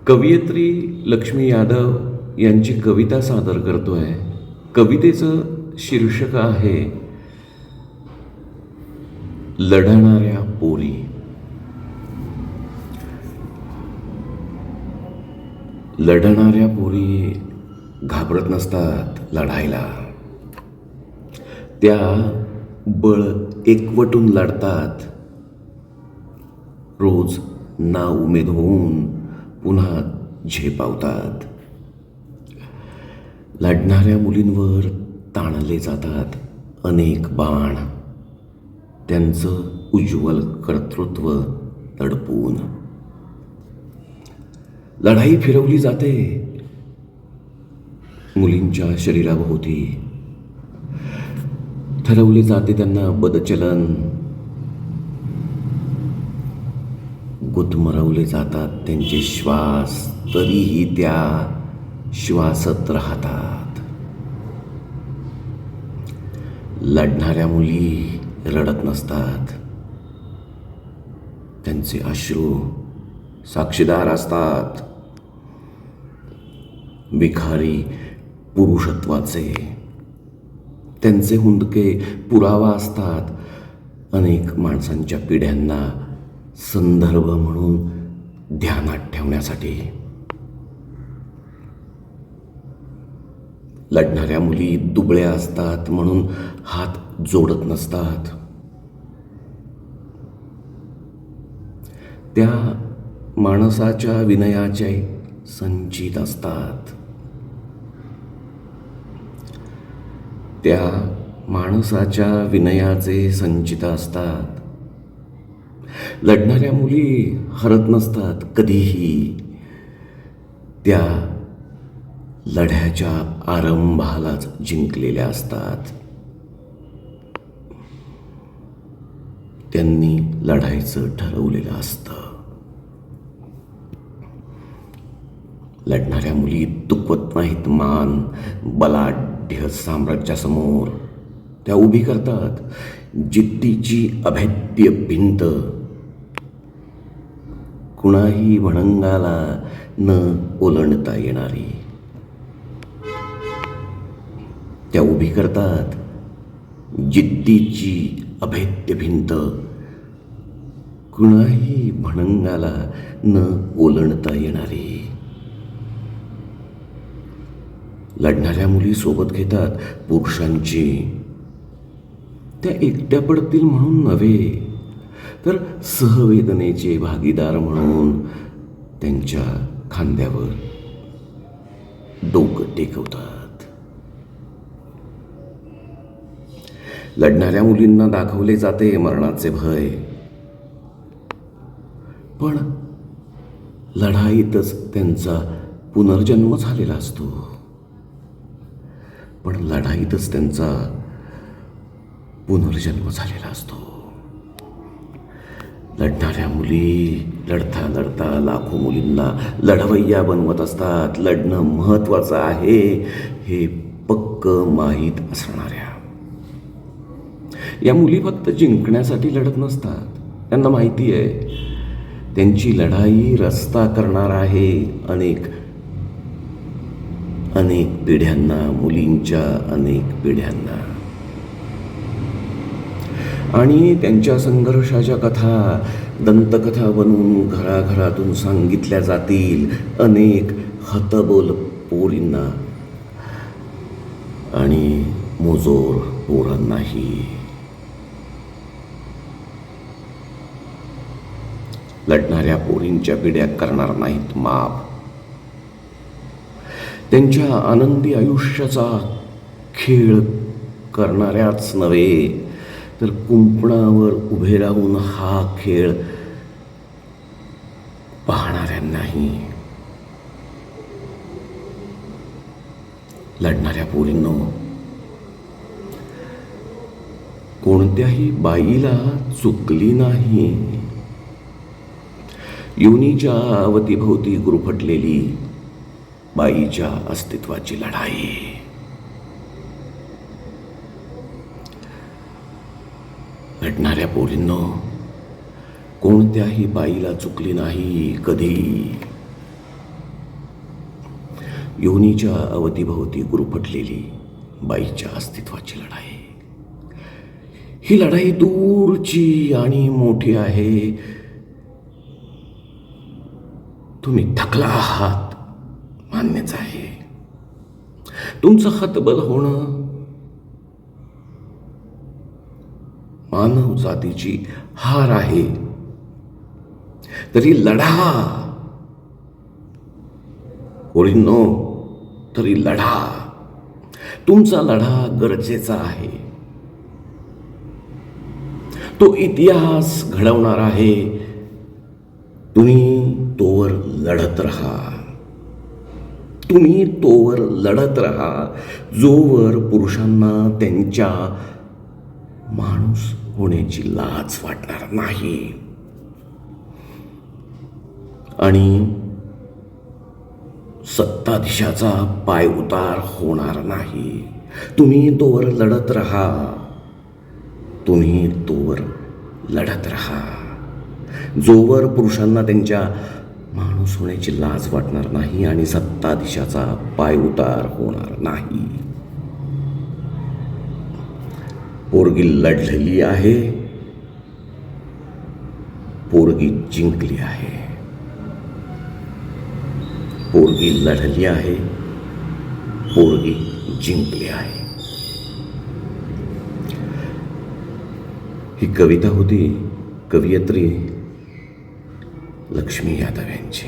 कवयित्री लक्ष्मी यादव यांची कविता सादर करतोय. कवितेचं शीर्षक आहे लढणाऱ्या पोरी. लढणाऱ्या पोरी घाबरत नसतात लढायला. त्या बळ एकवटून लढतात. रोज नाउमेद होऊन पुन्हा झेपावतात. लढणाऱ्या मुलींवर ताणले जातात अनेक बाण. त्यांचं उज्ज्वल कर्तृत्व तडपून लढाई फिरवली जाते मुलींच्या शरीराभोवती. ठरवले जाते त्यांना बदचलन. गुदमरवले जातात त्यांचे श्वास, तरीही त्या श्वासत राहतात. लढणाऱ्या मुली रडत नसतात. त्यांचे अश्रू साक्षीदार असतात. विखारी पुरुषत्वाचे त्यांचे हुंदके पुरावा असतात. अनेक माणसांच्या पिढ्यांना संदर्भ म्हणून ध्यानात ठेवण्यासाठी. लढणाऱ्या मुली दुबळ्या असतात म्हणून हात जोडत नसतात. त्या माणसाच्या विनयाचे संचित असतात. त्या माणसाच्या विनयाचे संचित असतात. लढणाऱ्या मुली हरत नसतात कधीही. त्या लढ्याच्या आरंभालाच जिंकलेल्या असतात. त्यांनी लढायचं ठरवलेलं असतं. लढणाऱ्या मुली दुखवत नाहीत मान बलाढ्य साम्राज्यासमोर. त्या उभी करतात जिद्दीची अभेद्य भिंत. कुणाही भणंगाला न ओलांडता येणारी. त्या उभी करतात जिद्दीची अभेद्य भिंत. कुणाही भणंगाला न ओलांडता येणारी. लढणाऱ्या मुली सोबत घेतात पुरुषांची. त्या एकट्या पडतील म्हणून नव्हे, तर सहवेदनेचे भागीदार म्हणून त्यांच्या खांद्यावर डोकं टेकवतात. लढणाऱ्या मुलींना दाखवले जाते मरणाचे भय. पण लढाईतच त्यांचा पुनर्जन्म झालेला असतो. पण लढाईतच त्यांचा पुनर्जन्म झालेला असतो. लढणाऱ्या मुली लढता लढता लाखो मुलींना लढवय्या बनवत असतात. लढणं महत्वाचं आहे हे पक्क माहीत असणाऱ्या. या मुली फक्त जिंकण्यासाठी लढत नसतात. त्यांना माहिती आहे त्यांची लढाई रस्ता करणार आहे अनेक पिढ्यांना, मुलींच्या अनेक पिढ्यांना. आणि त्यांच्या संघर्षाच्या कथा दंतकथा बनवून घराघरातून सांगितल्या जातील अनेक हतबल पोरींना आणि मोजोर पोरांनाही. लढणाऱ्या पोरींच्या पिढ्या करणार नाहीत माफ. त्यांच्या आनंदी आयुष्याचा खेळ करणाऱ्याच नव्हे, तर कुंपणावर उभे राहून हा खेळ पाहणाऱ्यांनाही. लढणाऱ्या पोरींनो, कोणत्याही बाईला चुकली नाही. योनीच्या अवतीभोवती गुरफटलेली बाईच्या अस्तित्वाची लढाई. लढणाऱ्या पोरींनो, कोणत्याही बाईला चुकली नाही कधी. योनीच्या अवतीभोवती गुरफटलेली बाईच्या अस्तित्वाची लढाई. ही लढाई दूरची आणि मोठी आहे. तुम्ही थकला आहात, मान्यच आहे. तुमचं हतबल होणं मानव जातीची हार आहे. तरी लढा कोळींनो, तरी लढा. तुमचा लढा गरजेचा आहे. तो इतिहास घडवणार आहे. तुम्ही तोवर लढत राहा. तुम्ही तोवर लढत राहा जोवर पुरुषांना त्यांच्या माणूस होण्याची लाज वाटणार नाही. आणि सत्ताधीशाचा पाय उतार होणार नाही. तुम्ही तोवर लढत राहा. तुम्ही तोवर लढत राहा जोवर पुरुषांना त्यांच्या माणूस होण्याची लाज वाटणार नाही आणि सत्ताधीशाचा पाय उतार होणार नाही. पोरगी लढलेली आहे. पोरगी जिंकली आहे. पोरगी लढली आहे. पोरगी जिंकली आहे. ही कविता होती कवयित्री लक्ष्मी यादव यांची.